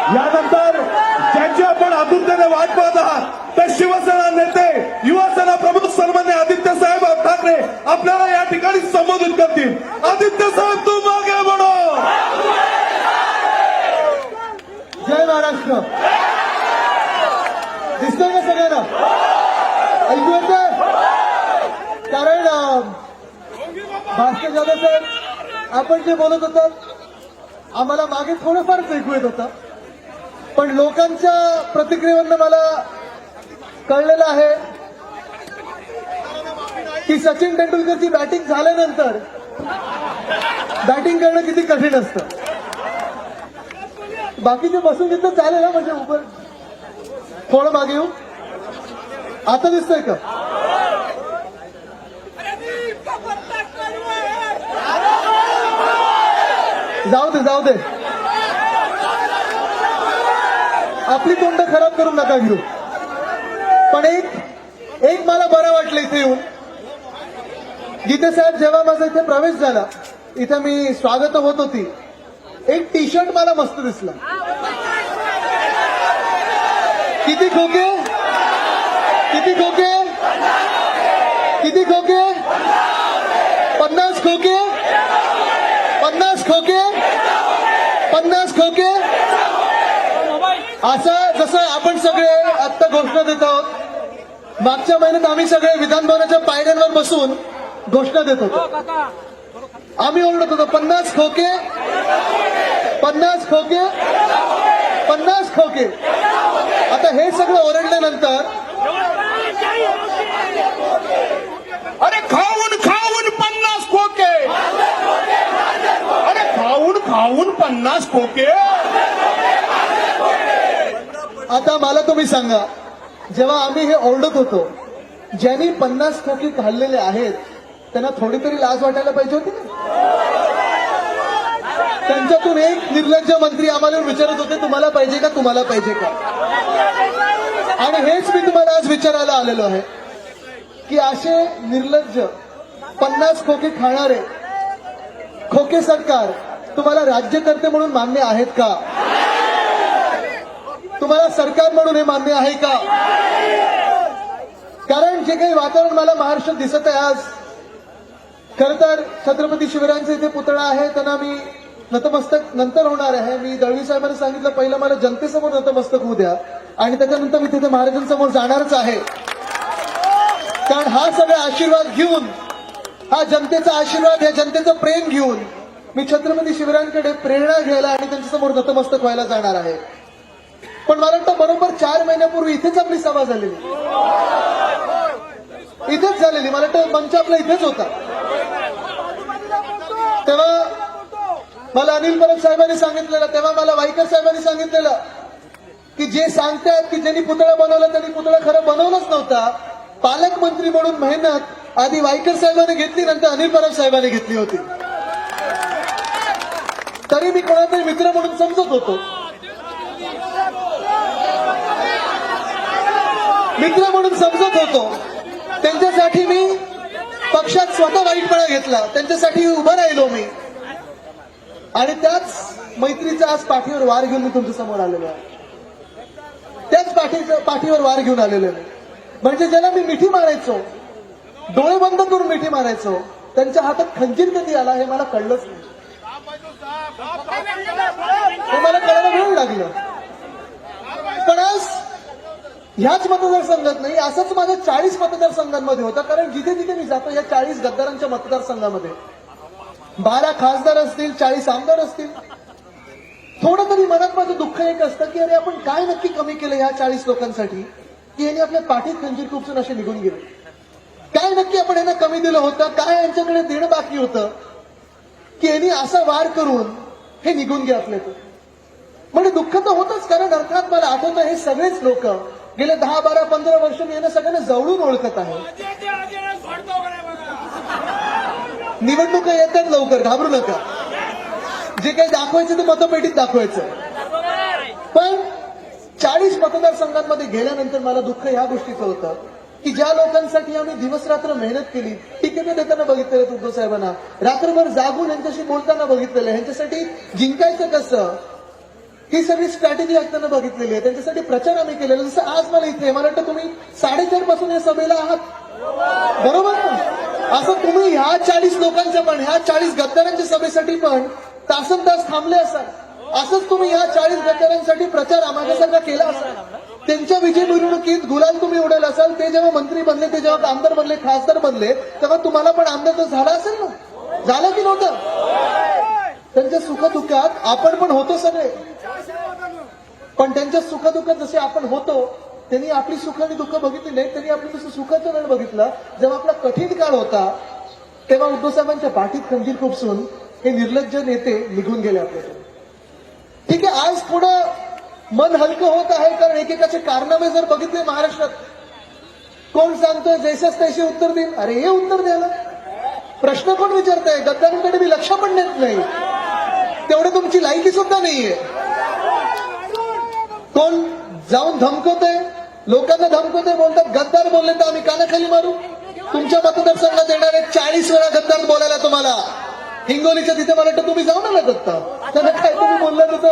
यानंतर ज्यांची आपण आतुरतेने वाट पाहत आहात ते शिवसेना नेते युवासेना प्रमुख सन्मान्य आदित्य साहेब ठाकरे आपल्याला या ठिकाणी संबोधित करतील। आदित्य साहेब तू मागे बढ़ो। जय महाराष्ट्र। दिसतंय का सगळ्यांना? ऐकू येतंय? कारण भास्कर जाधव साहेब आपण जे बोलत होतात आम्हाला मागे थोडंफारच ऐकू येत होतं, पण लोकांच्या प्रतिक्रियेवरनं मला कळलेलं आहे की सचिन तेंडुलकरची बॅटिंग झाल्यानंतर बॅटिंग करणं किती कठीण असतं। बाकीचे बसून घेतलं चालेल ना, म्हणजे उभं थोडं मागे येऊ। आता दिसतंय का? जाऊ दे जाऊ दे, आपली तोंड खराब करून नका घेऊ। पण एक मला बरं वाटलं इथे येऊन। गीते साहेब जेव्हा माझा इथे प्रवेश झाला, इथे मी स्वागत होत होती, एक टी शर्ट मला मस्त दिसला। किती खोके किती खोके किती खोके 50 खोके 50 खोके 50 खोके। असं जसं आपण सगळे आता घोषणा देत आहोत, मागच्या महिन्यात आम्ही सगळे विधानभवनाच्या पायऱ्यांवर बसून घोषणा देत होतो। आम्ही ओरडत होतो 50 खोके 50 खोके 50 खोके। आता हे सगळं ओरडल्यानंतर अरे खाऊन खाऊन 50 खोके, अरे खाऊन खाऊन 50 खोके। आता मला तुम्ही सांगा, जेव्हा आम्ही हे ओरडत होतो, ज्यांनी 50 खोके खाल्लेले आहेत त्यांना थोडी तरी लाज वाटायला पाहिजे होती ना। त्यांच्यातून एक निर्लज्ज मंत्री आम्हाला विचारत होते तुम्हाला पाहिजे का, तुम्हाला पाहिजे का। आणि हेच मी तुम्हाला आज विचारायला आलेलो आहे की असे निर्लज्ज 50 खोके खाणारे खोके सरकार तुम्हाला राज्यकर्ते म्हणून मान्य आहेत का? तुम्हाला सरकार म्हणून हे मान्य आहे का? कारण जे काही वातावरण मला महाराष्ट्रात दिसत आहे आज, खर तर छत्रपती शिवरायांचे इथे पुतळा आहे, त्यांना मी नतमस्तक नंतर होणार आहे। मी दळवी साहेबांनी सांगितलं पहिलं मला जनतेसमोर नतमस्तक होऊ द्या आणि त्याच्यानंतर मी तिथे महाराजांसमोर जाणारच आहे। कारण हा सगळा आशीर्वाद घेऊन, हा जनतेचा आशीर्वाद, या जनतेचं प्रेम घेऊन मी छत्रपती शिवरायांकडे प्रेरणा घ्यायला आणि त्यांच्यासमोर नतमस्तक व्हायला जाणार आहे। पण मला वाटतं बरोबर 4 महिन्यापूर्वी इथेच आपली सभा झालेली, इथेच झालेली। मला वाटतं मंच आपला इथेच होता। तेव्हा मला अनिल परब साहेबांनी सांगितलेलं, तेव्हा मला वाईकर साहेबांनी सांगितलेलं की जे सांगतात की ज्यांनी पुतळा बनवला त्यांनी पुतळा खरं बनवलंच नव्हता। पालकमंत्री म्हणून मेहनत आधी वाईकर साहेबांनी घेतली, नंतर अनिल परब साहेबांनी घेतली होती। तरी मी कोणातरी मित्र म्हणून समजत होतो, मित्र म्हणून समजत होतो। त्यांच्यासाठी मी पक्षात स्वतः वाईटपणा घेतला, त्यांच्यासाठी उभं राहिलो मी, आणि त्याच मैत्रीचा आज पाठीवर वार घेऊन मी तुमच्या समोर आलेलो आहे। त्याच पाठीवर वार घेऊन आलेलो आहे। म्हणजे ज्याला मी मिठी मारायचो, डोळे बंद करून मिठी मारायचो, त्यांच्या हातात खंजीर कधी आला हे मला कळलंच नाही, हे मला कळायला वेळ लागलं। पण आज ह्याच मतदारसंघात नाही, असंच माझ्या 40 मतदारसंघांमध्ये होता। कारण जिथे जिथे मी जातो या 40 गद्दारांच्या मतदारसंघामध्ये 12 खासदार असतील, 40 आमदार असतील, थोडं तरी मनात माझं दुःख एक असतं की अरे आपण काय नक्की कमी केलं ह्या 40 लोकांसाठी की यांनी आपल्या पाठीत खंजीर खुपसून असे निघून गेले। काय नक्की आपण यांना कमी दिलं होतं, काय यांच्याकडे देणं बाकी होतं की यांनी असा वार करून हे निघून गेले आपल्याकडे। म्हणजे दुःख तर होतच, कारण अर्थात मला आठवतं हे सगळेच लोक गेले 10, 12, 15 वर्ष मी यांना सगळ्यांना जवळून ओळखत आहे। निवडणुका येतात लवकर, घाबरू नका। जे काही दाखवायचं ते मतपेटीत दाखवायचं। पण 40 मतदारसंघांमध्ये गेल्यानंतर मला दुःख ह्या गोष्टीचं होतं की ज्या लोकांसाठी आम्ही दिवस रात्र मेहनत केली, तिकीट देताना बघितलेलं उद्धव साहेबांना, रात्रभर जागून यांच्याशी बोलताना बघितलेलं, ह्यांच्यासाठी जिंकायचं कसं, ही सगळी स्ट्रॅटेजी असताना बघितलेली आहे. त्यांच्यासाठी प्रचार आम्ही केलेला. जसं आज मला इथे मला वाटतं तुम्ही 4:30 पासून या सभेला आहात, बरोबर ना? असं तुम्ही ह्या 40 लोकांच्या पण, ह्या 40 गद्दारांच्या सभेसाठी पण तासन तास थांबले असाल. असंच तुम्ही ह्या 40 गद्दारांसाठी प्रचार आम्हाला केला असाल. त्यांच्या विजय मिरवणुकीत गुलाल तुम्ही उडवला असाल. ते जेव्हा मंत्री बनले, ते जेव्हा आमदार बनले, खासदार बनले, तेव्हा तुम्हाला पण आमदार तर झाला असेल ना? झालं की नव्हतं? त्यांच्या सुखदुःखात आपण पण होतो सगळे, पण त्यांच्या सुखदुःखात जसे आपण होतो, त्यांनी आपली सुख आणि दुःख बघितली नाही, त्यांनी आपलं जसं सुखाचं वेळ बघितलं. जेव्हा आपला कठीण काळ होता, तेव्हा उद्धव साहेबांच्या पाठीत खंजीर खुपसून हे निर्लज्ज नेते निघून गेले आपल्याकडे. ठीक आहे, आज थोडं मन हलकं होत आहे, कारण एकेकाचे कारनामे जर बघितले महाराष्ट्रात, कोण सांगतोय जैसेच तैसे उत्तर देईल. अरे हे उत्तर द्यायला प्रश्न कोण विचारताय? गद्दारांकडे मी लक्ष पण देत नाही, तेवढं तुमची लायकी सुद्धा नाहीये. कोण जाऊन धमकवतंय, लोकांना धमकवतंय, बोलतात गद्दार बोलले तर आम्ही कानाखाली मारू. तुमच्या मतदारसंघात येणारे 40 वेळा गद्दार बोलायला तुम्हाला. हिंगोलीच्या तिथे मला वाटतं तुम्ही जाऊन आलात आता, त्यांना काय तुम्ही बोललात होतं?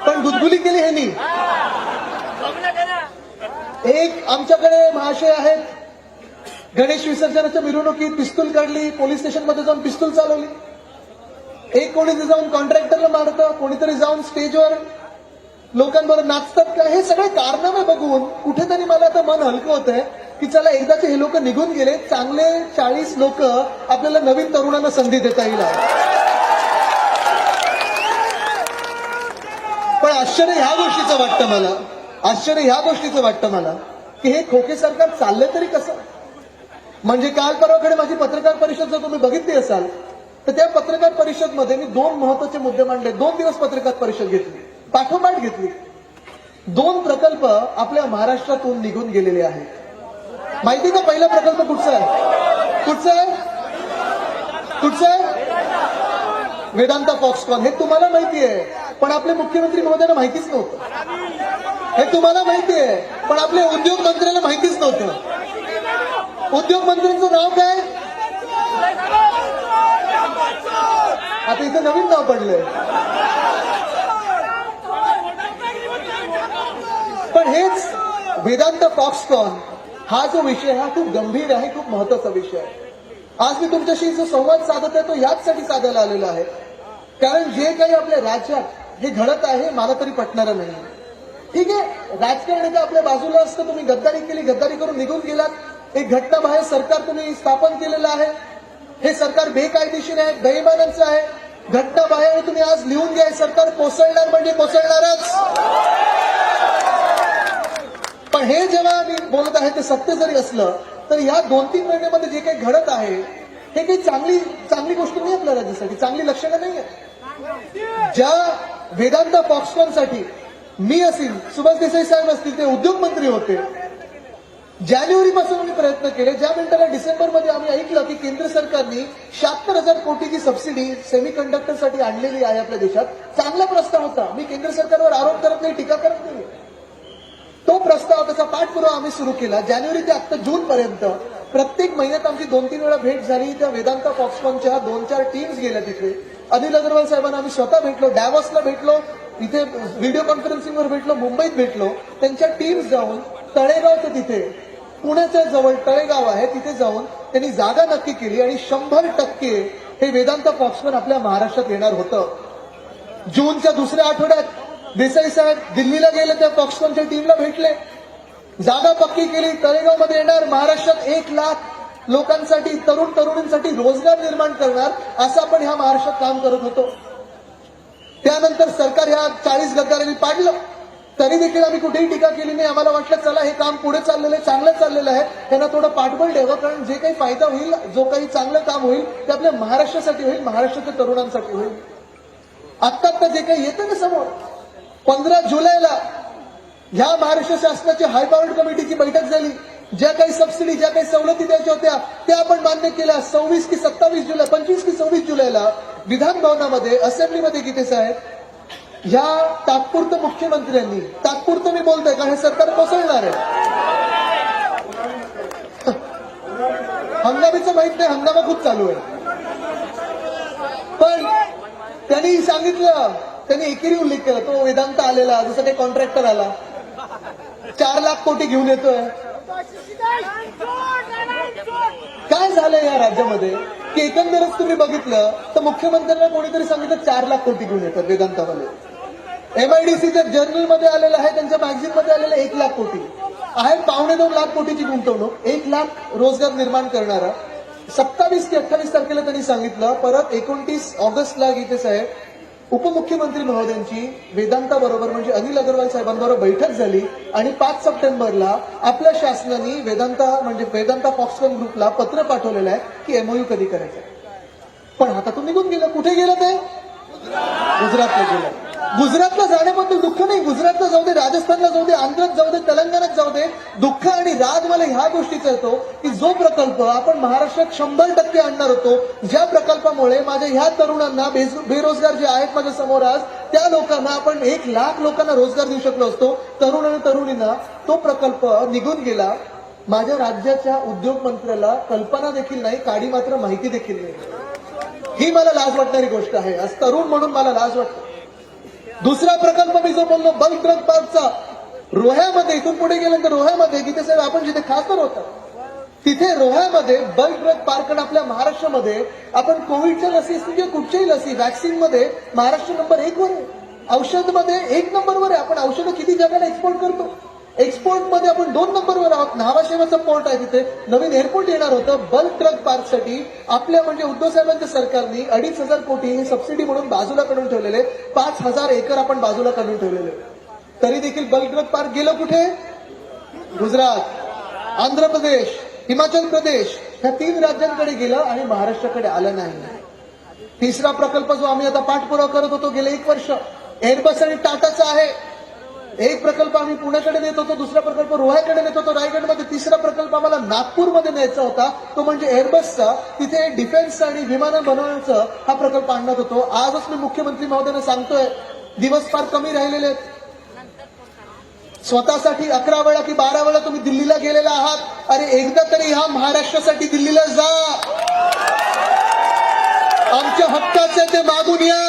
पण गुदगुली केली ह्यांनी. एक आमच्याकडे महाशय आहेत, गणेश विसर्जनाच्या मिरवणुकीत पिस्तूल काढली, पोलीस स्टेशनमध्ये जाऊन पिस्तूल चालवली. एक कोणीतरी जाऊन कॉन्ट्रॅक्टरला मारतं, कोणीतरी जाऊन स्टेजवर लोकांबरोबर नाचतात का? हे सगळे कारनामे बघून कुठेतरी मला आता मन हलकं होतंय की चला एकदाचे हे लोक निघून गेले, चांगले 40 लोक आपल्याला नवीन तरुणांना संधी देता येईल. पण आश्चर्य ह्या गोष्टीचं वाटतं मला, की हे खोके सरकार चाललंय तरी कसं? म्हणजे काल परवाकडे माझी पत्रकार परिषद जर तुम्ही बघितली असाल, तर त्या पत्रकार परिषदमध्ये मी 2 महत्वाचे मुद्दे मांडले. 2 दिवस पत्रकार परिषद घेतली, पाठोपाठ घेतली. 2 प्रकल्प आपल्या महाराष्ट्रातून निघून गेलेले आहेत. माहिती का पहिला प्रकल्प कुठचा आहे? वेदांता फॉक्सकॉन. हे तुम्हाला माहिती आहे, पण आपले मुख्यमंत्री महोदयांना माहितीच नव्हतं. हे तुम्हाला माहिती आहे, पण आपले उद्योग मंत्र्यांना माहितीच नव्हतं. उद्योग मंत्र्यांचं नाव काय? आता इथे नवीन नाव पडलंय. पण हेच वेदांता फॉक्सकॉन हा जो विषय हा खूप गंभीर आहे, खूप महत्वाचा विषय आहे. आज मी तुमच्याशी जो संवाद साधत आहे तो याचसाठी साधायला आलेला आहे, कारण जे काही आपल्या राज्यात हे घडत आहे मला तरी पटणारं नाही. ठीक आहे, राजकारण एका आपल्या बाजूला असतं, तुम्ही गद्दारी केली, गद्दारी करून निघून गेलात. एक घटनाबाहेर सरकार तुम्ही स्थापन केलेलं आहे, हे सरकार बेकायदेशीर आहे, बेईमानांचं आहे. घटनाबाहेर तुम्ही आज लिहून घ्या, सरकार कोसळणार म्हणजे कोसळणारच. पण हे जेव्हा मी बोलत आहे ते सत्य जरी असलं तर या 2-3 महिन्यामध्ये जे काही घडत आहे हे काही चांगली गोष्ट नाही आपल्या राज्यासाठी, चांगली लक्षणं नाही आहे. ज्या वेदांता फॉक्सकॉनसाठी मी असेल, सुभाष देसाई साहेब असतील, ते उद्योग मंत्री होते, जानेवारीपासून आम्ही प्रयत्न केले. ज्या मिनिटाला डिसेंबरमध्ये आम्ही ऐकलं की केंद्र सरकारने 76,000 कोटीची सबसिडी सेमीकंडक्टरसाठी आणलेली आहे आपल्या देशात, चांगला प्रस्ताव होता. मी केंद्र सरकारवर आरोप करत नाही, टीका करत नाही. तो प्रस्ताव, त्याचा पाठपुरावा आम्ही सुरू केला. जानेवारी ते आता जून पर्यंत प्रत्येक महिन्यात आमची 2-3 वेळा भेट झाली. त्या वेदांता फॉक्सकॉनच्या 2-4 टीम्स गेल्या तिथे. अनिल अग्रवाल साहेबांना आम्ही स्वतः भेटलो, डॅवॉसला भेटलो, इथे व्हिडिओ कॉन्फरन्सिंगवर भेटलो, मुंबईत भेटलो. त्यांच्या टीम्स जाऊन तळेगावचं, तिथे पुण्याच्या जवळ तळेगाव आहे, तिथे जाऊन त्यांनी जागा नक्की केली आणि 100% हे वेदांता फॉक्सकॉन आपल्या महाराष्ट्रात येणार होतं. जूनच्या दुसऱ्या आठवड्यात देसाई साहेब दिल्लीला गेले, त्या फॉक्सकॉनच्या टीमला भेटले, जागा पक्की केली. तळेगावमध्ये येणार, महाराष्ट्रात 1 लाख लोकांसाठी, तरुण तरुणींसाठी रोजगार निर्माण करणार, असं आपण ह्या महाराष्ट्रात काम करत होतो. त्यानंतर सरकार ह्या 40 गद्दारांनी पाडलं, तरी देखील आम्ही कुठेही टीका केली नाही. आम्हाला वाटलं चला हे काम पुढे चाललेलं आहे, चांगलं चाललेलं आहे, त्यांना थोडं पाठबळ द्यावं, कारण जे काही फायदा होईल, जो काही चांगलं काम होईल ते आपल्या महाराष्ट्रासाठी होईल, महाराष्ट्राच्या तरुणांसाठी होईल. आत्ता जे काही येतं ना समोर, 15 जुलैला ह्या महाराष्ट्र शासनाची हायपावर्ड कमिटीची बैठक झाली. ज्या काही सबसिडी, ज्या काही सवलती द्यायच्या होत्या त्या आपण मान्य केल्या. 26 की 27 जुलै, 25 की 26 जुलैला विधान भवनामध्ये, असेंब्लीमध्ये गीते साहेब ह्या तात्पुरतं मुख्यमंत्र्यांनी, तात्पुरतं मी बोलतोय कारण हे सरकार कोसळणार आहे. हंगामीचं माहित नाही, हंगामा खूप चालू आहे. पण त्यांनी सांगितलं, त्यांनी एकेरी उल्लेख केला, तो वेदांत आलेला, जसं काही कॉन्ट्रॅक्टर आला 4 लाख कोटी घेऊन येतोय. काय झालंय या राज्यामध्ये की एकंदरच तुम्ही बघितलं तर मुख्यमंत्र्यांना कोणीतरी सांगितलं 4 लाख कोटी घेऊन येतात वेदांतावाले. MIDCच्या जर्नलमध्ये आलेलं आहे, त्यांच्या मॅगझिन मध्ये आलेलं 1 लाख कोटी आहे. 2.25 लाख कोटीची गुंतवणूक, 1 लाख रोजगार निर्माण करणारा. 27 ते 28 तारखेला त्यांनी सांगितलं. परत 29 ऑगस्टला गीते साहेब उपमुख्यमंत्री महोदयांची वेदांताबरोबर म्हणजे अनिल अग्रवाल साहेबांबरोबर बैठक झाली आणि 5 सप्टेंबरला आपल्या शासनाने वेदांता फॉक्सकॉन ग्रुपला पत्र पाठवलेलं आहे की MOU कधी करायचं. पण हातातून निघून गेलं. कुठे गेलं ते? गुजरातला गेलं. गुजरातला जाण्याबद्दल दुःख नाही. गुजरातला जाऊ दे, राजस्थानला जाऊ दे, आंध्रात जाऊ दे, तेलंगणात जाऊ दे, दुःख आणि राग मला ह्या गोष्टीचा येतो की जो प्रकल्प आपण महाराष्ट्रात 100% आणणार होतो, ज्या प्रकल्पामुळे माझ्या ह्या तरुणांना बेरोजगार जे आहेत माझ्या समोर आज, त्या लोकांना आपण 1 लाख लोकांना रोजगार देऊ शकलो असतो, तरुण आणि तरुणींना, तो प्रकल्प निघून गेला. माझ्या राज्याच्या उद्योग मंत्र्याला कल्पना देखील नाही, काडी मात्र माहिती देखील नाही. ही मला लाज वाटणारी गोष्ट आहे. आज तरुण म्हणून मला लाज वाटते. दुसरा प्रकल्प मी जो बोललो बल्क ड्रग पार्कचा, रोह्यामध्ये, इथून पुढे गेल्यानंतर रोह्यामध्ये गीते साहेब आपण जिथे खासदार होता तिथे रोह्यामध्ये बल्क ड्रग पार्क. आपल्या महाराष्ट्रामध्ये आपण कोविडच्या लसी असतील किंवा कुठच्याही लसी वॅक्सिन मध्ये महाराष्ट्र नंबर 1 वर आहे. औषध मध्ये 1 नंबरवर आहे. आपण औषधं किती जगाला एक्सपोर्ट करतो. एक्सपोर्ट मध्ये आपण 2 नंबरवर आहोत. नावाशेवाचं पोर्ट आहे, तिथे नवीन एअरपोर्ट येणार होतं. बल्क ड्रग पार्कसाठी आपल्या म्हणजे उद्धव साहेबांच्या सरकारने 2,500 कोटी हे सबसिडी म्हणून बाजूला काढून ठेवलेले. 5,000 एकर आपण बाजूला काढून ठेवलेले. तरी देखील बल्क ड्रग पार्क गेलं कुठे? गुजरात, आंध्र प्रदेश, हिमाचल प्रदेश ह्या 3 राज्यांकडे गेलं आणि महाराष्ट्राकडे आलं नाही. तिसरा प्रकल्प जो आम्ही आता पाठपुरावा करत होतो गेले 1 वर्ष, एअरबस आणि टाटाचा आहे. एक प्रकल्प आम्ही पुण्याकडे नेत होतो, दुसरा प्रकल्प रोह्याकडे नेत होतो रायगडमध्ये, तिसरा प्रकल्प आम्हाला नागपूरमध्ये न्यायचा होता, तो म्हणजे एअरबसचा. तिथे डिफेन्स आणि विमानं बनवण्याचा हा प्रकल्प आणत होतो. आजच मी मुख्यमंत्री महोदयांना सांगतोय, दिवस फार कमी राहिलेले आहेत. स्वतःसाठी 11 वेळा की 12 वेळा तुम्ही दिल्लीला गेलेला आहात. अरे एकदा तरी ह्या महाराष्ट्रासाठी दिल्लीला जा, आमच्या हक्काचे ते मागून या.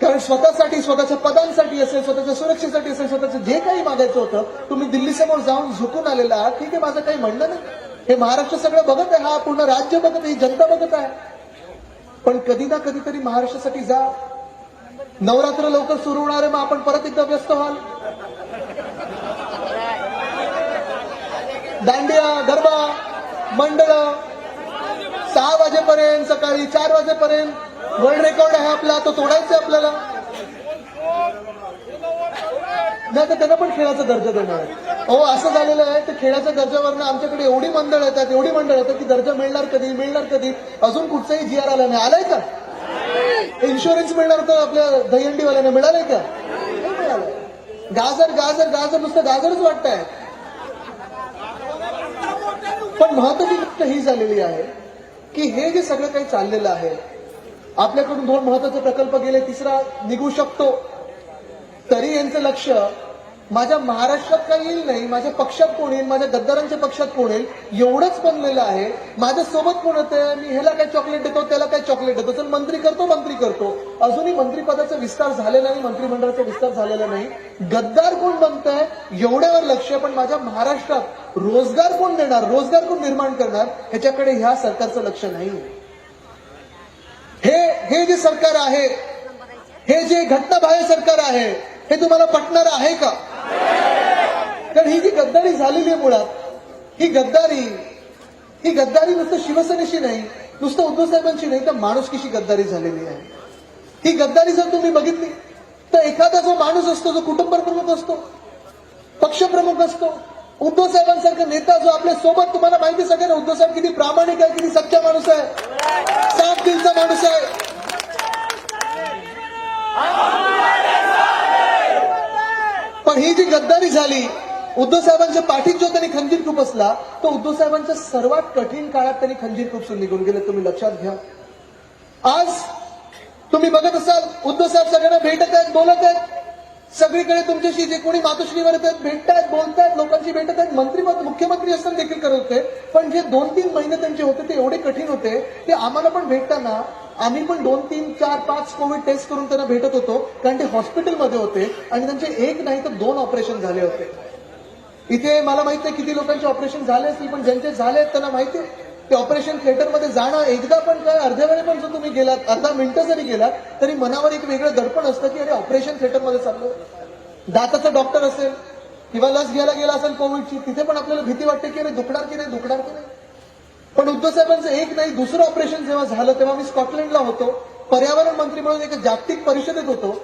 कारण स्वतःसाठी, स्वतःच्या पदांसाठी असेल, स्वतःच्या सुरक्षेसाठी असेल, स्वतःचं जे काही मागायचं होतं, तुम्ही दिल्लीसमोर जाऊन झुकून आलेला आहात. ठीक आहे, माझं काही म्हणणं नाही. हे महाराष्ट्र सगळं बघत आहे, हा पूर्ण राज्य बघत आहे, ही जनता बघत आहे. पण कधी ना कधीतरी महाराष्ट्रासाठी जा. नवरात्र लवकर सुरू होणार आहे, मग आपण परत एकदा व्यस्त व्हाल. दांडिया, गरबा, मंडळ 6 वाजेपर्यंत, सकाळी 4 वाजेपर्यंत. वर्ल्ड रेकॉर्ड आहे आपला, तो तोडायचा आहे आपल्याला. नाही तर त्यांना पण खेळाचा दर्जा देणार. हो, असं झालेलं आहे, ते खेळाच्या दर्जावरनं आमच्याकडे एवढी मंडळ येतात की दर्जा मिळणार कधी. अजून कुठचाही GR आला नाही. आलाय का? इन्शुरन्स मिळणार तर आपल्या दहीहंडीवाल्याने मिळालंय का? नाही मिळालं. गाजर नुसतं गाजरच वाटतंय. पण महत्वाची गोष्ट ही झालेली आहे की हे जे सगळं काही चाललेलं आहे, आपल्याकडून 2 महत्वाचे प्रकल्प गेले, तिसरा निघू शकतो, तरी यांचं लक्ष माझ्या महाराष्ट्रात काही येईल नाही, माझ्या पक्षात कोण येईल, माझ्या गद्दारांच्या पक्षात कोण येईल एवढंच बनलेलं आहे. माझ्या सोबत कोण येतं, मी ह्याला काय चॉकलेट देतो, त्याला काय चॉकलेट देतो, चल मंत्री करतो. अजूनही मंत्रिपदाचा विस्तार झालेला नाही, मंत्रिमंडळाचा विस्तार झालेला नाही. गद्दार कोण बनतंय एवढ्यावर लक्ष. पण माझ्या महाराष्ट्रात रोजगार कोण देणार, रोजगार कोण निर्माण करणार, ह्याच्याकडे ह्या सरकारचं लक्ष नाही. हे जे सरकार आहे, हे जे घटनाबाह्य सरकार आहे, हे तुम्हाला पटणार आहे का? कारण ही जी गद्दारी झालेली आहे, मुळात ही गद्दारी नुसतं शिवसेनेशी नाही, नुसतं उद्धव साहेबांशी नाही, तर माणुसकीशी गद्दारी झालेली आहे. ही गद्दारी जर तुम्ही बघितली तर एखादा जो माणूस असतो, जो कुटुंब प्रमुख असतो, पक्षप्रमुख असतो, उद्धव साहेबांसारखा नेता जो आपल्या सोबत, तुम्हाला माहिती सगळ्यांना उद्धव साहेब किती प्रामाणिक आहे, किती सच्चा माणूस आहे, साफ दिलचा माणूस आहे. पण ही जी गद्दारी झाली, उद्धव साहेबांच्या पाठीत जो त्यांनी खंजीर खुपसला, तो उद्धव साहेबांच्या सर्वात कठीण काळात त्यांनी खंजीर खुपसून निघून गेले. तुम्ही लक्षात घ्या. आज तुम्ही बघत असाल, उद्धव साहेब सगळ्यांना भेटत आहेत, बोलत आहेत, सगळीकडे तुमच्याशी जे कोणी मातोश्रीवर येतात, भेटतायत, बोलतायत, लोकांशी भेटत आहेत. मंत्रीपद मुख्यमंत्री असताना देखील करत होते. पण जे 2-3 महिने त्यांचे होते ते एवढे कठीण होते की आम्हाला पण भेटताना आम्ही पण 2, 3, 4, 5 कोविड टेस्ट करून त्यांना भेटत होतो, कारण ते हॉस्पिटलमध्ये होते आणि त्यांचे 1 नाही तर 2 ऑपरेशन झाले होते. इथे मला माहित नाही किती लोकांचे ऑपरेशन झाले असतील, पण ज्यांचे झाले त्यांना माहिती आहे ते ऑपरेशन थिएटरमध्ये जाणं एकदा पण काय अर्ध्या वेळे पण जर तुम्ही गेलात, अर्धा मिनिटं जरी गेलात तरी मनावर एक वेगळं दडपण असतं की अरे ऑपरेशन थिएटरमध्ये चाललं. दाताचा डॉक्टर असेल किंवा लस घ्यायला गेला असेल कोविडची, तिथे पण आपल्याला भीती वाटते की अरे दुखणार की नाही, दुखणार की नाही. पण उद्धव साहेबांचं 1 नाही 2रं ऑपरेशन जेव्हा झालं तेव्हा मी स्कॉटलंडला होतो, पर्यावरण मंत्री म्हणून एका जागतिक परिषदेत होतो.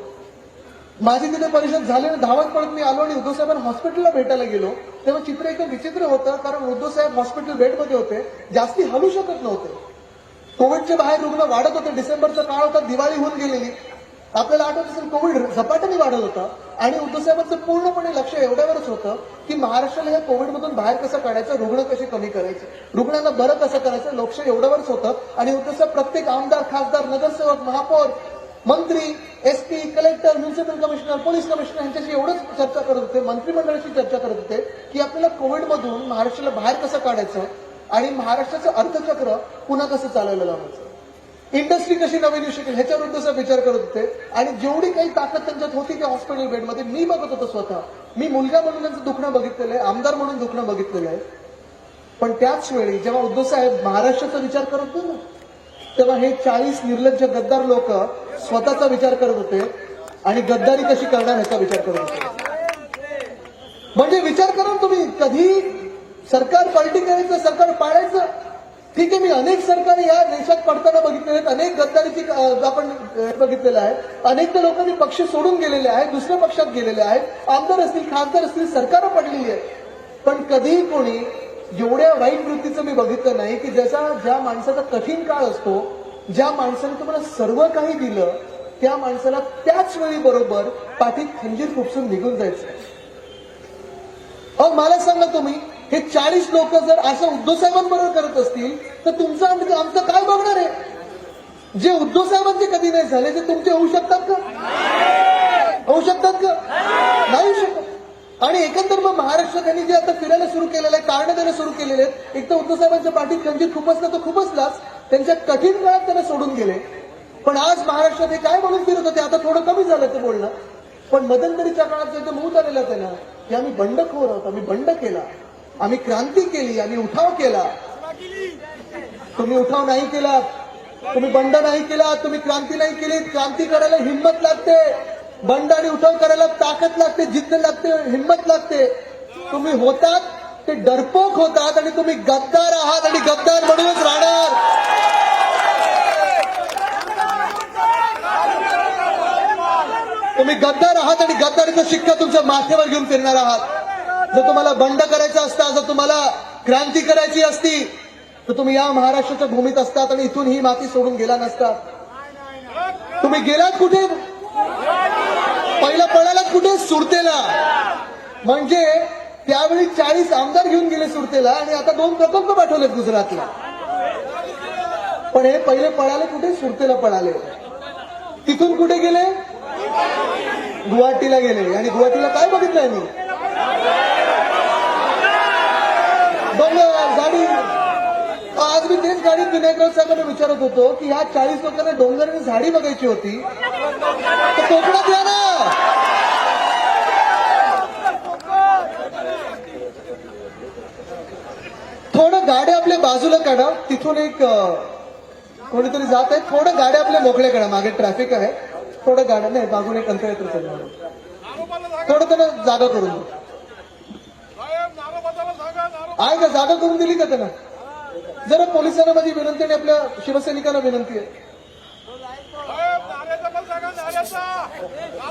माझी तिथे परिषद झाली आणि धावत पडत मी आलो आणि उद्धव साहेबांना हॉस्पिटलला भेटायला गेलो. तेव्हा चित्र एकदम विचित्र होतं, कारण उद्धव साहेब हॉस्पिटल बेडमध्ये होते, जास्ती हलू शकत नव्हते. कोविडचे बाहेर रुग्ण वाढत होते. डिसेंबरचा काळ होता, दिवाळी होऊन गेलेली. आपल्याला आठवत असेल कोविड झपाट्याने वाढत होता आणि उद्धव साहेबांचं पूर्णपणे लक्ष एवढ्यावरच होतं की महाराष्ट्राला या कोविडमधून बाहेर कसं काढायचं, रुग्ण कसे कमी करायचे, रुग्णांना बरं कसं करायचं, लक्ष एवढ्यावरच होतं. आणि उद्धव साहेब प्रत्येक आमदार, खासदार, नगरसेवक, महापौर, मंत्री, SP, collector, municipal commissioner, police commissioner यांच्याशी एवढंच चर्चा करत होते, मंत्रिमंडळाशी चर्चा करत होते की आपल्याला कोविडमधून महाराष्ट्राला बाहेर कसं काढायचं आणि महाराष्ट्राचं अर्थचक्र पुन्हा कसं चालायला लावायचं, इंडस्ट्री कशी नवीन येऊ शकेल ह्याच्यावर उद्धव साहेब विचार करत होते. आणि जेवढी काही ताकद त्यांच्यात होती त्या हॉस्पिटल बेडमध्ये मी बघत होतो स्वतः. मी मुलगा म्हणून त्यांचं दुखणं बघितलेलं आहे, आमदार म्हणून दुखणं बघितलेलं आहे. पण त्याच वेळी जेव्हा उद्धव साहेब महाराष्ट्राचा विचार करत होते ना, तेव्हा हे 40 निर्लज्ज गद्दार लोक स्वतःचा विचार करत होते आणि गद्दारी कशी करणार ह्याचा विचार करत होते. म्हणजे विचार करा तुम्ही, कधी सरकार पलटी करायचं, सरकार पाडायचं. ठीक आहे, मी अनेक सरकार या देशात पडताना बघितलेले आहेत, अनेक गद्दारीची आपण बघितलेलं आहे. अनेक लोकांनी पक्ष सोडून गेलेले आहेत, दुसऱ्या पक्षात गेलेले आहेत, आमदार असतील, खासदार असतील, सरकारं पडलेली आहे. पण कधीही कोणी एवढ्या वाईट वृत्तीचं मी बघितलं नाही की ज्या माणसाचा कठीण काळ असतो, ज्या माणसाने तुम्हाला सर्व काही दिलं, त्या माणसाला त्याच वेळी बरोबर पाठीत खंजीर खुपसून निघून जायचं. मला सांगा तुम्ही, हे 40 लोक जर असं उद्धव साहेबांबरोबर करत असतील तर तुमचं आमचं काय बघणार आहे? जे उद्धव साहेबांचे कधी नाही झाले ते तुमचे होऊ शकतात का? होऊ शकतात का? नाही होऊ शकत. आणि एकंदर मग महाराष्ट्रात त्यांनी जे आता फिरायला सुरू केलेलं आहे, कारण देणं सुरू केलेले आहेत. एक तर उद्धव साहेबांच्या पाठीत खंजीर खुपसला तो खुपसलाच, त्यांच्या कठीण काळात त्यांना सोडून गेले. पण आज महाराष्ट्रात हे काय म्हणून फिरत होते, आता थोडं कमी झालं ते बोलणं. पण मध्यंतरीच्या काळात जे मूत आलेलं त्यांना की आम्ही बंडखोर आहोत, आम्ही बंड केला, आम्ही क्रांती केली, आम्ही उठाव केला. तुम्ही उठाव नाही केला, तुम्ही बंड नाही केला, तुम्ही क्रांती नाही केली. क्रांती करायला हिंमत लागते, बंड आणि उठाव करायला ताकद लागते, जिद्द लागते, हिंमत लागते. तुम्ही होतात ते डरपोक होतात आणि तुम्ही गद्दार आहात आणि गद्दार म्हणूनच राहणार. तुम्ही गद्दार आहात आणि गद्दारीचा शिक्का तुमच्या माथ्यावर घेऊन फिरणार आहात. जर तुम्हाला बंड करायचा असता, जर तुम्हाला क्रांती करायची असती तर तुम्ही या महाराष्ट्राच्या भूमीत असतात आणि इथून ही माती सोडून गेला नसतात. तुम्ही गेलात कुठे? पहिला पळालात कुठे? सुरतेला. म्हणजे त्यावेळी 40 आमदार घेऊन गेले सुरतेला आणि आता 2 प्रकल्प पाठवलेत गुजरातला. पण हे पहिले पळाले कुठे? सुरतेला पळाले. तिथून कुठे गेले? गुवाहाटीला गेले. आणि गुवाहाटीला काय बघितलंय मी? डोंगर, झाडी. आज मी तेच गाडीत विनायकराव साहेबांना विचारत होतो की ह्या 40 लोकांना डोंगर आणि झाडी बघायची होती तर कोकणात या ना. थोडं गाड्या आपल्या बाजूला काढा, तिथून एक कोणीतरी जात आहे, थोडं गाड्या आपल्या मोकळ्या काढा, मागे ट्रॅफिक आहे. थोडं गाड्या नाही, मागून एक अंतर येतं चालणार, थोडं त्यांना जागा करून दे. आहे का जागा करून दिली का त्यांना? जरा पोलिसांना माझी विनंती आणि आपल्या शिवसैनिकांना विनंती आहे.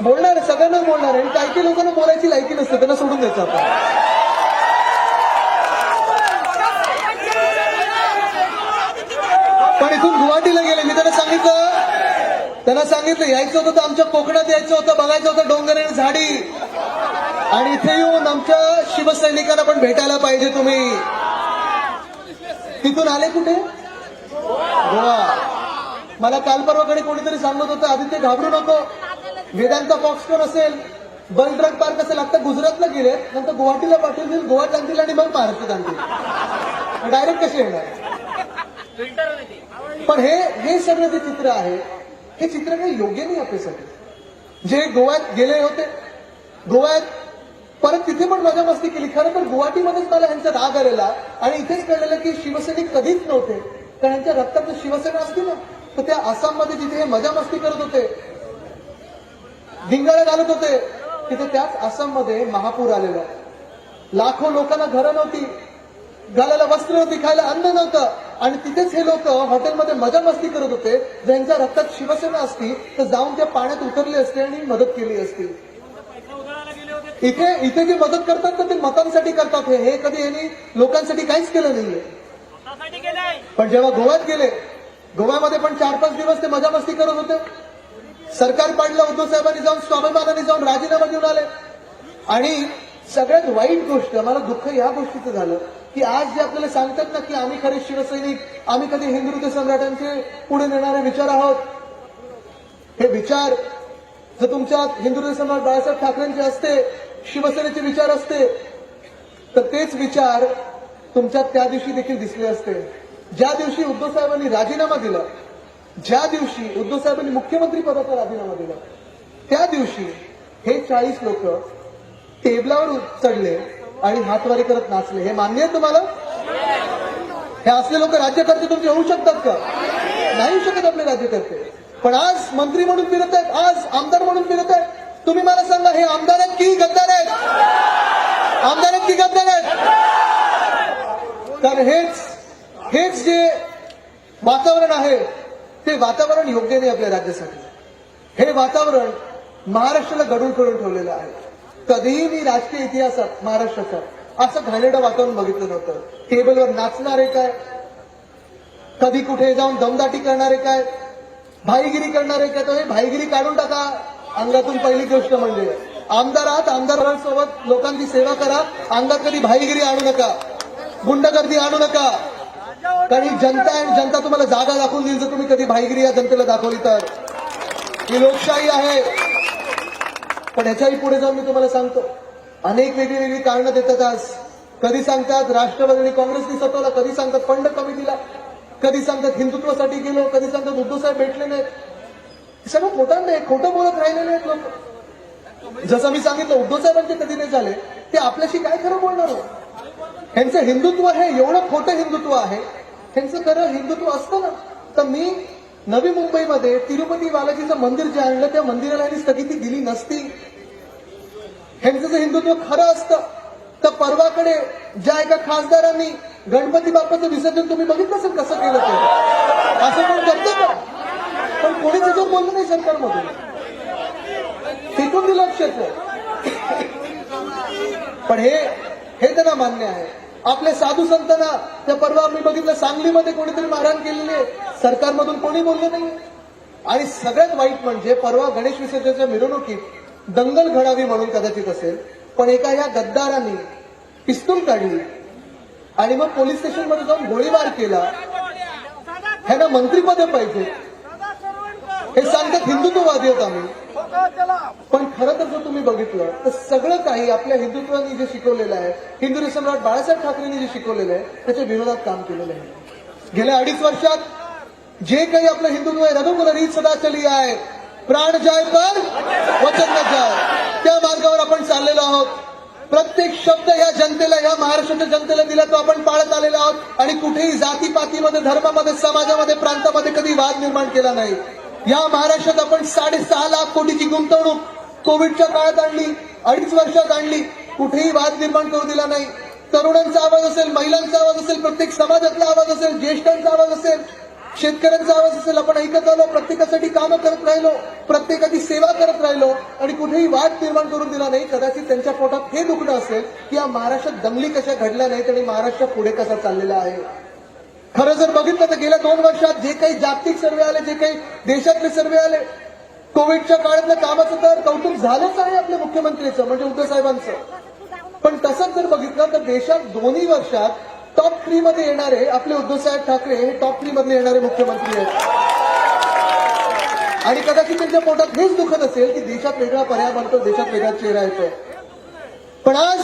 बोलणार आहे, सगळ्यांनाच बोलणार आहे. काही काही लोकांना बोलायची लायकी नसते, त्यांना सोडून द्यायचं आपण. पण इथून गुवाहाटीला गेले, मी त्यांना सांगितलं यायचं होतं तर आमच्या कोकणात यायचं होतं, बघायचं होतं डोंगर आणि झाडी. आणि इथे येऊन आमच्या शिवसैनिकांना पण भेटायला पाहिजे तुम्ही. तिथून आले कुठे? गोवा. मला काल परवाकडे कोणीतरी सांगत होतं आदित्य घाबरू नको, वेदांता फॉक्सकॉन असेल, बल ड्रग पार्क असेल, आता गुजरातला गेले, नंतर गुवाहाटीला पाठवतील, गोवात आणतील आणि मग महाराष्ट्रात आणतील. डायरेक्ट कसे येणार? पण हे सगळं जे चित्र आहे हे चित्र काही योग्य नाही आपल्यासाठी. जे गोव्यात गेले होते, गोव्यात परत तिथे पण मजा मस्ती केली. खरं तर गुवाहाटीमध्येच मला ह्यांचा राग आलेला आणि इथेच कळलेलं की शिवसैनिक कधीच नव्हते, कारण ह्यांच्या रक्तात जर शिवसेना असती ना तर त्या आसाममध्ये जिथे हे मजा मस्ती करत होते, धिंगाणा घालत होते, तिथे त्याच आसाममध्ये महापूर आलेला. लाखो लोकांना घरं नव्हती, घालायला वस्त्र नव्हती, खायला अन्न नव्हतं आणि तिथेच हे लोक हॉटेलमध्ये मजा मस्ती करत होते. ज्यांच्या रक्तात शिवसेना असती तर जाऊन त्या पाण्यात उतरले असते आणि मदत केली असती. इथे जे मदत करतात तर ते मतांसाठी करतात. हे कधी यांनी लोकांसाठी काहीच केलं नाहीये. पण जेव्हा गोव्यात गेले, गोव्यामध्ये पण 4-5 दिवस ते मजा मस्ती करत होते. सरकार पाडलं, उद्धव साहेबांनी जाऊन स्वाभिमानाने जाऊन राजीनामा घेऊन आले. आणि सगळ्यात वाईट गोष्ट, मला दुःख या गोष्टीचं झालं की आज जे आपल्याला सांगतात ना की आम्ही खरे शिवसैनिक, आम्ही कधी हिंदुत्व सम्राटांचे पुढे नेणारे विचार आहोत, हे विचार जर तुमच्यात हिंदुत्व सम्राट बाळासाहेब ठाकरेंचे असते, शिवसेनेचे विचार असते, तर तेच विचार तुमच्यात त्या दिवशी देखील दिसले असते. ज्या दिवशी उद्धव साहेबांनी राजीनामा दिला, ज्या दिवशी उद्धव साहेबांनी मुख्यमंत्री पदाचा राजीनामा दिला, त्या दिवशी हे 40 लोक टेबलावर चढले आणि हातवारी करत नाचले. हे मान्य आहे तुम्हाला? हे असले लोक राज्यकर्ते तुमचे होऊ शकतात का? नाही होऊ शकत आपले राज्यकर्ते. पण आज मंत्री म्हणून फिरत आहेत, आज आमदार म्हणून फिरत आहेत. तुम्ही मला सांगा, हे आमदार आहेत की गद्दार आहेत? आमदार आहेत की गद्दार आहेत? तर हेच जे वातावरण आहे ते वातावरण योग्य नाही आपल्या राज्यासाठी. हे वातावरण महाराष्ट्राला गडून करून ठेवलेलं आहे. कधीही मी राजकीय इतिहासात महाराष्ट्राचा असं घाणेरडं वातावरण बघितलं नव्हतं. टेबलवर नाचणारे काय, कधी कुठे जाऊन दमदाटी करणारे काय, भाईगिरी करणारे काय. तर हे भाईगिरी काढून टाका अंगातून. पहिली गोष्ट म्हणजे आमदार आहात, आमदारांसोबत लोकांची सेवा करा. अंगात कधी भाईगिरी आणू नका, गुंडगर्दी आणू नका. कारण ही जनता आहे, जनता तुम्हाला जागा दाखवून देईल जर तुम्ही कधी भाईगिरी या जनतेला दाखवली तर. ही लोकशाही आहे. पण ह्याच्याही पुढे जाऊन मी तुम्हाला सांगतो, अनेक वेगळी वेगळी कारणं देतात आज. कधी सांगतात राष्ट्रवादी आणि काँग्रेसनी सतवला, कधी सांगतात फंड कमी दिला, कधी सांगतात हिंदुत्वासाठी गेलो, कधी सांगतात उद्धव साहेब भेटले नाहीत. हे सगळं खोटं नाही, खोटं बोलत राहिलेले आहेत लोक. जसं मी सांगितलं, उद्धव साहेबांचे कधी नाही झाले, ते आपल्याशी काय खरं बोलणार हो? ह्यांचं हिंदुत्व हे एवढं खोटं हिंदुत्व आहे. ह्यांचं खरं हिंदुत्व असतं ना तर मी नवी मुंबईमध्ये तिरुपती बालाजीचं मंदिर जे आणलं त्या मंदिराला यांनी स्थगिती दिली नसती. ह्यांचं जर हिंदुत्व खरं असतं तर परवाकडे ज्या एका खासदारांनी गणपती बाप्पाचं विसर्जन तुम्ही बघितलं असेल कसं केलं ते. असं कोण करतं का? पण कोणी त्याच्यावर बोललं नाही सरकारमधून, फेकून दिलं क्षेत्र. पण हे त्यांना मान्य आहे. आपले साधू संतांना त्या परवा मी बघितलं सांगलीमध्ये कोणीतरी मारहाण केलेली आहे, सरकारमधून कोणी बोललं नाही. आणि सगळ्यात वाईट म्हणजे परवा गणेश विसर्जनाच्या मिरवणुकीत दंगल घडावी म्हणून कदाचित असेल, पण एका या गद्दारांनी पिस्तूल काढली आणि मग पोलीस स्टेशनमध्ये जाऊन गोळीबार केला. ह्यांना मंत्रीपद पाहिजे, हे सांगतात हिंदुत्ववादी आहेत आम्ही. पण खरं तर जर तुम्ही बघितलं तर सगळं काही आपल्या हिंदुत्वानी जे शिकवलेलं आहे, हिंदुत्व सम्राट बाळासाहेब ठाकरेंनी जे शिकवलेलं आहे त्याच्या विरोधात काम केलेलं आहे. गेल्या 2.5 वर्षात जे काही आपलं हिंदुत्व आहे, रघुकुल रीत सदा चली आहे, प्राण जाय पर वचन न जाय, त्या मार्गावर आपण चाललेलो आहोत. प्रत्येक शब्द या जनतेला, या महाराष्ट्राच्या जनतेला दिला तो आपण पाळत आलेलो आहोत. आणि कुठेही जातीपातीमध्ये, धर्मामध्ये, समाजामध्ये, प्रांतामध्ये कधी वाद निर्माण केला नाही. या महाराष्ट्रात आपण 6.5 लाख कोटीची गुंतवणूक कोविडच्या काळात आणली, 2.5 वर्षात आणली. कुठेही वाद निर्माण करू दिला नाही. तरुणांचा आवाज असेल, महिलांचा आवाज असेल, प्रत्येक समाजातला आवाज असेल, ज्येष्ठांचा आवाज असेल, शेतकऱ्यांचा आवाज असेल, आपण ऐकत आलो, प्रत्येकासाठी कामं करत राहिलो, प्रत्येकाची सेवा करत राहिलो आणि कुठेही वाद निर्माण करून दिला नाही. कदाचित त्यांच्या पोटात हे दुखणं असेल की या महाराष्ट्रात दंगली कशा घडल्या नाहीत आणि महाराष्ट्र पुढे कसा चाललेला आहे. खरं जर बघितलं तर गेल्या 2 वर्षात जे काही जागतिक सर्वे आले, जे काही देशातले सर्वे आले, कोविडच्या काळातलं कामाचं तर कौतुक झालंच आहे आपल्या मुख्यमंत्र्यांचं, म्हणजे उद्धव साहेबांचं. पण तसंच जर बघितलं तर देशात दोन्ही वर्षात टॉप 3 मध्ये येणारे आपले उद्धव साहेब ठाकरे हे टॉप 3 मधले येणारे मुख्यमंत्री आहेत. आणि कदाचित त्यांच्या पोटात हेच दुखत असेल की देशात वेगळा पर्याय बनतो, देशात वेगळा चेहरा येतो. पण आज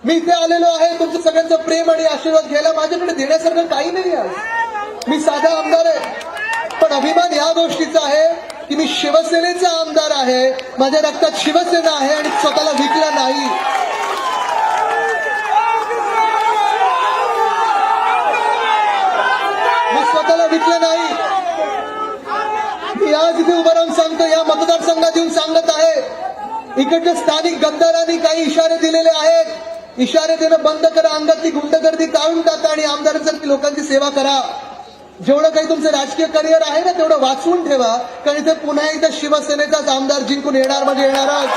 मी इथे आलेलो आहे तुमचं सगळ्यांचं प्रेम आणि आशीर्वाद घ्यायला. माझ्याकडे देण्यासारखं काही नाही आज. मी साधा आमदार आहे, पण अभिमान या गोष्टीचा आहे की मी शिवसेनेचा आमदार आहे, माझ्या रक्तात शिवसेना आहे आणि स्वतःला विकलं नाही. मी स्वतःला विकलं नाही. मी आज इथे उभं राहून सांगतो, या मतदारसंघात येऊन सांगत आहे, इकडच्या स्थानिक गद्दारांनी काही इशारे दिलेले आहेत. इशारे देणं बंद करा, अंगातली गुंडगर्दी काढून टाका आणि आमदारांसारखी लोकांची सेवा करा. जेवढं काही तुमचं राजकीय करिअर आहे ना तेवढं वाचवून ठेवा, कारण इथे पुन्हा एकदा शिवसेनेचाच आमदार जिंकून येणार म्हणजे येणारच.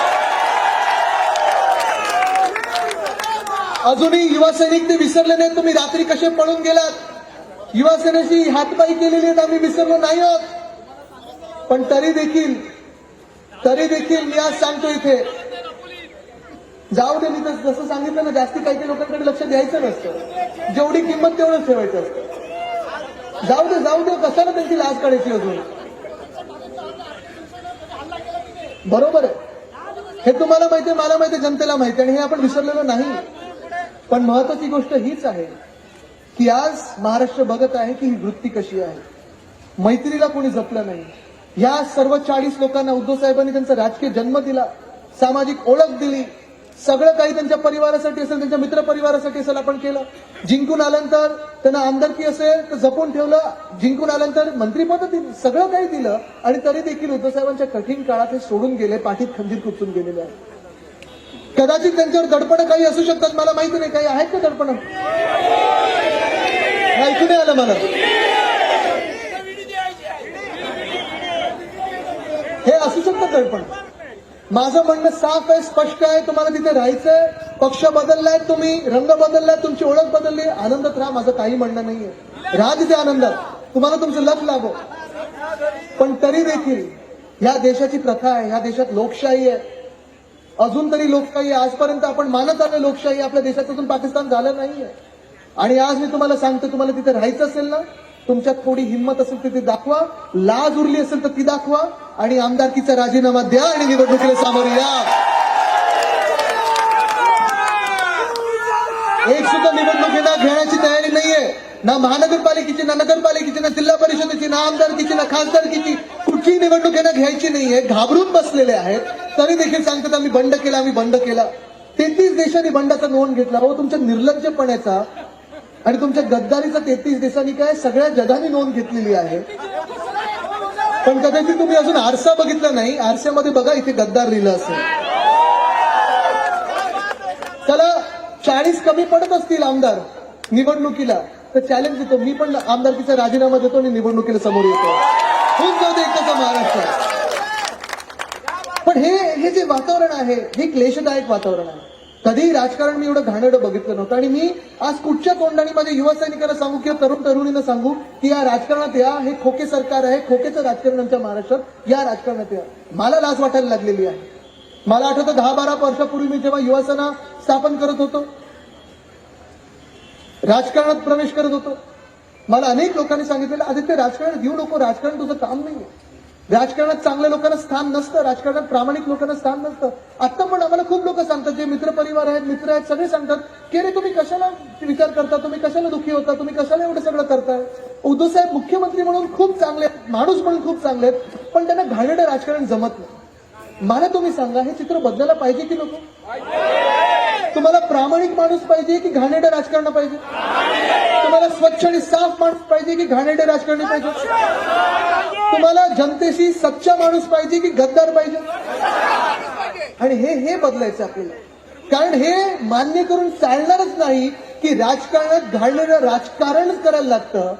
अजूनही युवा सैनिक ते विसरले नाहीत. तुम्ही रात्री कसे पळून गेलात, युवा सेनेची हातपाई केलेली आहेत, आम्ही विसरलो नाही आहोत. पण तरी देखील मी आज सांगतो इथे, जाऊ दे. मी जसं सांगितलं ना, जास्ती काही लोकांकडे लक्ष द्यायचं नसतं. जेवढी किंमत तेवढंच ठेवायचं असतं. जाऊ दे कशाला त्यांची लाज काढायची अजून. बरोबर आहे, हे तुम्हाला माहितीये, मला माहितीये, जनतेला माहिती, आणि हे आपण विसरलेलो नाही. पण महत्वाची गोष्ट हीच आहे की आज महाराष्ट्र बघत आहे की ही वृत्ती कशी आहे. मैत्रीला कोणी जपलं नाही. या सर्व 40 लोकांना उद्धव साहेबांनी त्यांचा राजकीय जन्म दिला, सामाजिक ओळख दिली, सगळं काही त्यांच्या परिवारासाठी असेल, त्यांच्या मित्र परिवारासाठी असेल आपण केलं. जिंकून आल्यानंतर त्यांना आमदारकी असेल तर जपून ठेवलं, जिंकून आल्यानंतर मंत्रिपद दिलं, सगळं काही दिलं, आणि तरी देखील उद्धव साहेबांच्या कठीण काळात हे सोडून गेले, पाठीत खंजीर खुपसून गेलेले आहे. कदाचित त्यांच्यावर दडपण काही असू शकतात, मला माहिती नाही, काही आहेत का दडपण? ऐकू नाही आलं मला. हे असू शकतं दडपण. माझं म्हणणं साफ आहे, स्पष्ट आहे. तुम्हाला तिथे राहायचंय, पक्ष बदललाय, तुम्ही रंग बदललाय, तुमची ओळख बदलली, आनंदात राहा. माझं काही म्हणणं नाहीये, राहा तिथे आनंदात, तुम्हाला तुमचं लक लागो. पण तरी देखील या देशाची प्रथा आहे, ह्या देशात लोकशाही आहे, अजून तरी लोकशाही आहे. आजपर्यंत आपण मानत आलो लोकशाही, आपल्या देशात अजून पाकिस्तान झालं नाहीये. आणि आज मी तुम्हाला सांगतो, तुम्हाला तिथे राहायचं असेल ना, तुमच्यात थोडी हिंमत असेल तर ती दाखवा, लाज उरली असेल तर ती दाखवा, आणि आमदारकीचा राजीनामा द्या आणि निवडणुकीला सामोरे या. एक सुद्धा निवडणुकीला घेण्याची तयारी नाहीये, ना महानगरपालिकेची, ना नगरपालिकेची, ना जिल्हा परिषदेची, ना आमदारकीची, ना खासदारकीची, कुठलीही निवडणूक यांना घ्यायची नाहीये. घाबरून बसलेले आहेत, तरी देखील सांगतात आम्ही बंड केला. 33 देशांनी बंडाचा नोंद घेतला. हो, तुमच्या निर्लज्जपणाचा आणि तुमच्या गद्दारीचा 33 देशांनी काय सगळ्या जगाने नोंद घेतलेली आहे. पण कदाचित तुम्ही अजून आरसा बघितला नाही. आरशामध्ये बघा, इथे गद्दार लिहिलं असेल. चला, 40 कमी पडत असतील आमदार निवडणुकीला, तर चॅलेंज देतो, मी पण आमदारकीचा राजीनामा देतो आणि निवडणुकीला समोर येतो. होऊन जाऊ दे एकदाचा महाराष्ट्र. पण हे जे वातावरण आहे, हे क्लेशदायक वातावरण आहे. कधीही राजकारण मी एवढं घाणेरडं बघितलं नव्हतं. आणि मी आज कुठच्या तोंडाने माझ्या युवा सैनिकांना सांगू किंवा तरुण तरुणींना सांगू की या राजकारणात या, हे खोके सरकार आहे, खोकेचं राजकारण आमच्या महाराष्ट्रात, या राजकारणात या. मला लाज वाटायला लागलेली आहे. मला आठवतं 10-12 वर्षापूर्वी मी जेव्हा युवासेना स्थापन करत होतो, राजकारणात प्रवेश करत होतो, मला अनेक लोकांनी सांगितलेलं, आदित्य राजकारणात येऊ नको, राजकारण तुझं काम नाहीये, राजकारणात चांगल्या लोकांना स्थान नसतं, राजकारणात प्रामाणिक लोकांना स्थान नसतं. आता पण आम्हाला खूप लोक सांगतात, जे मित्र परिवार आहेत, मित्र आहेत, सगळे सांगतात की रे तुम्ही कशाला विचार करता, तुम्ही कशाला दुःखी होता, तुम्ही कशाला एवढं सगळं करताय. उद्धव साहेब मुख्यमंत्री म्हणून खूप चांगले आहेत, माणूस म्हणून खूप चांगले आहेत, पण त्यांना घाणेरडं राजकारण जमत नाही. मला तुम्ही सांगा, हे चित्र बदलायला पाहिजे की नको? तुम्हाला प्रामाणिक माणूस पाहिजे की घाणेरडं राजकारण पाहिजे? तुम्हाला स्वच्छ आणि साफ माणूस पाहिजे की घाणेरडे राजकारणी पाहिजे? तुम्हाला जनतेशी सच्चा माणूस पाहिजे की गद्दार पाहिजे? आणि हे बदलायचं आपल्याला, कारण हे मान्य करून चालणारच नाही की राजकारणात घाणेरडं राजकारण करायला लागतं,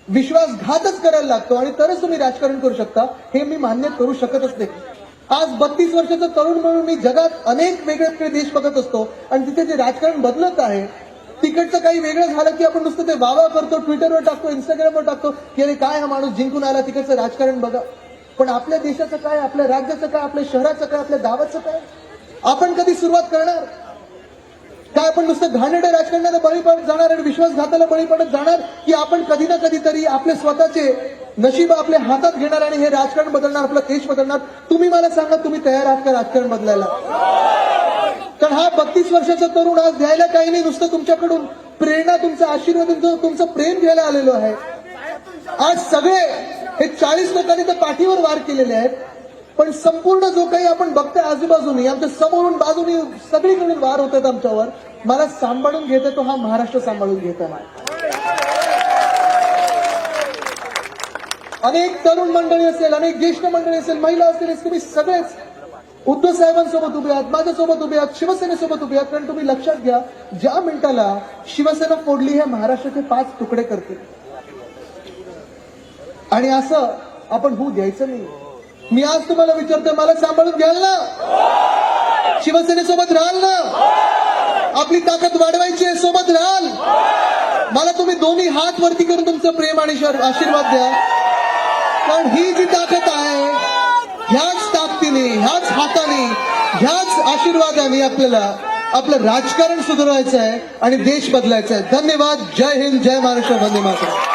विश्वासघातच करायला लागतो, आणि तरच तुम्ही राजकारण करू शकता. हे मी मान्य करू शकतच नाही. आज 32 वर्षाचा तरुण म्हणून मी जगात अनेक वेगळे देश बघत असतो, आणि तिथे जे राजकारण बदलत आहे, तिकडचं काही वेगळं झालं की आपण नुसतं ते वावा करतो, ट्विटरवर टाकतो, इंस्टाग्रामवर टाकतो की अरे काय हा माणूस जिंकून आला, तिकडचं राजकारण बघा. पण आपल्या देशाचं काय, आपल्या राज्याचं काय, आपल्या शहराचं काय, आपल्या गावाचं काय? आपण कधी सुरुवात करणार? काय आपण नुसतं घाणेरड्या राजकारणाला बळी पडत जाणार आणि विश्वासघाताला बळी पडत जाणार, की आपण कधी ना कधीतरी आपले स्वतःचे नशीब आपल्या हातात घेणार आणि हे राजकारण बदलणार, आपला देश बदलणार? तुम्ही मला सांगा, तुम्ही तयार आहात का राजकारण बदलायला? कारण हा 32 वर्षाचा तरुण आज द्यायला काही नाही, नुसतं तुमच्याकडून प्रेरणा, तुमचा आशीर्वाद, तुमचं प्रेम घ्यायला आलेलो आहे. आज सगळे हे 40 लोकांनी तर पाठीवर वार केलेले आहेत, पण संपूर्ण जो काही आपण बघतोय आजूबाजूनी, आमच्या समोरून बाजूनी सगळीकडून वार होत आहेत आमच्यावर. मला सांभाळून घेत तो हा महाराष्ट्र सांभाळून घेत आहे. अनेक तरुण मंडळी असेल, अनेक ज्येष्ठ मंडळी असेल, महिला असतील, तुम्ही सगळेच उद्धव साहेबांसोबत उभे आहात, माझ्यासोबत उभे आहात, शिवसेनेसोबत उभे आहात. कारण तुम्ही लक्षात घ्या, ज्या मिनिटाला शिवसेना फोडली हे महाराष्ट्राचे 5 तुकडे करते, आणि असं आपण होऊ द्यायचं नाही. मी आज तुम्हाला विचारतोय, मला सांभाळून घ्याल ना? शिवसेनेसोबत राहाल ना? आपली ताकद वाढवायची आहे, सोबत राहाल? मला तुम्ही दोन्ही हात वरती करून तुमचं प्रेम आणि आशीर्वाद द्या. कारण ही जी ताकद आहे, ह्याच ताकदीने, ह्याच हाताने, ह्याच आशीर्वादाने आपल्याला आपलं राजकारण सुधारायचं आहे आणि देश बदलायचा आहे. धन्यवाद. जय हिंद, जय महाराष्ट्र, वंदे मातरम.